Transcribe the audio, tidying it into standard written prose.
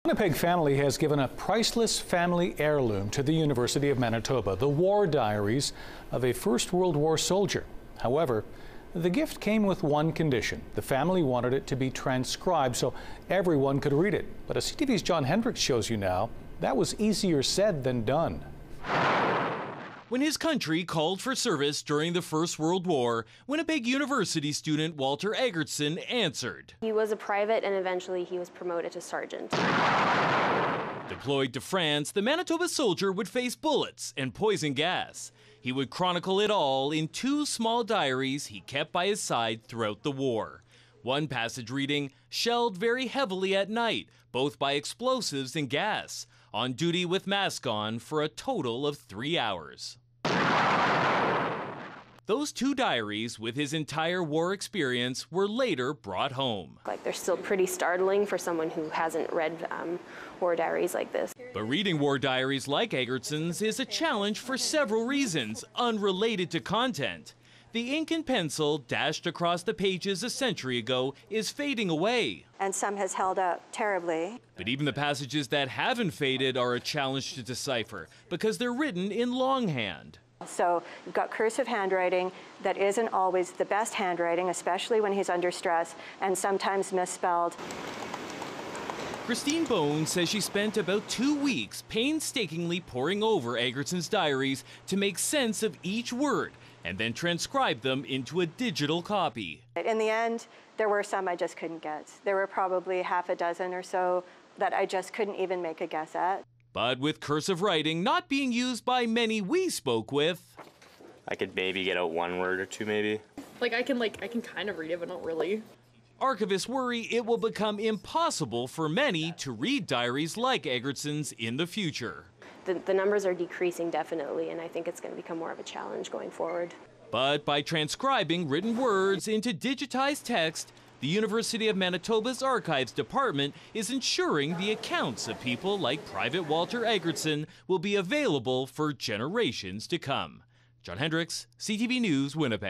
Winnipeg family has given a priceless family heirloom to the University of Manitoba, the war diaries of a First World War soldier. However, the gift came with one condition. The family wanted it to be transcribed so everyone could read it. But as CTV's Jon Hendricks shows you now, that was easier said than done. When his country called for service during the First World War, Winnipeg University student Walter Eggertson answered. He was a private and eventually he was promoted to sergeant. Deployed to France, the Manitoba soldier would face bullets and poison gas. He would chronicle it all in two small diaries he kept by his side throughout the war. One passage reading, "Shelled very heavily at night, both by explosives and gas. On duty with mask on for a total of 3 hours." Those two diaries, with his entire war experience, were later brought home. They're still pretty startling for someone who hasn't read war diaries like this. But reading war diaries like Eggertson's is a challenge for several reasons, unrelated to content. The ink and pencil dashed across the pages a century ago is fading away. And some has held up terribly. But even the passages that haven't faded are a challenge to decipher because they're written in longhand. So you've got cursive handwriting that isn't always the best handwriting, especially when he's under stress, and sometimes misspelled. Christine Bone says she spent about 2 weeks painstakingly poring over Eggertson's diaries to make sense of each word and then transcribe them into a digital copy. In the end, there were some I just couldn't get. There were probably half a dozen or so that I just couldn't even make a guess at. But with cursive writing not being used by many we spoke with, I could maybe get out one word or two, maybe. I can kind of read it, but not really. archivists worry it will become impossible for many to read diaries like Eggertson's in the future. The numbers are decreasing definitely, and I think it's going to become more of a challenge going forward. But by transcribing written words into digitized text, the University of Manitoba's Archives Department is ensuring the accounts of people like Private Walter Eggertson will be available for generations to come. Jon Hendricks, CTV News, Winnipeg.